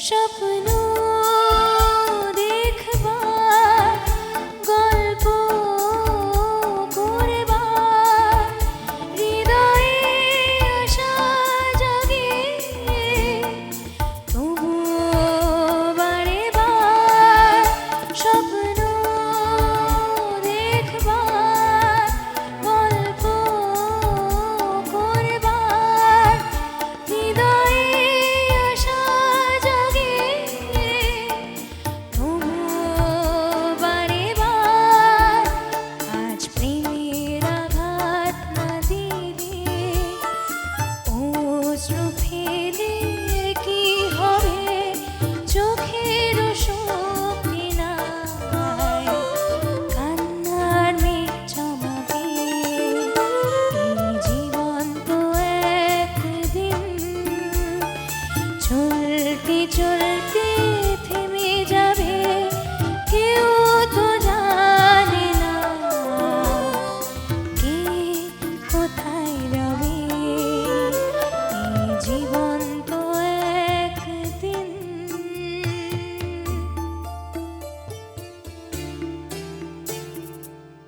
স্বপ্ন দেখবার, গল্প করবার, হৃদয়ে আশা জাগে, তবুও বারে বার স্বপ্ন দেখবার, গল্প করবার, হৃদয়ে আশা জাগে, তবুও বারে বার আজ প্রেমের আঘাত না দিলে, অশ্রু ফেলে কি হবে, চোখের শক্তি নাই, কান্নার মেঘ জমাবে, এই জীবন তো একদিন চলতে চলতে থেমে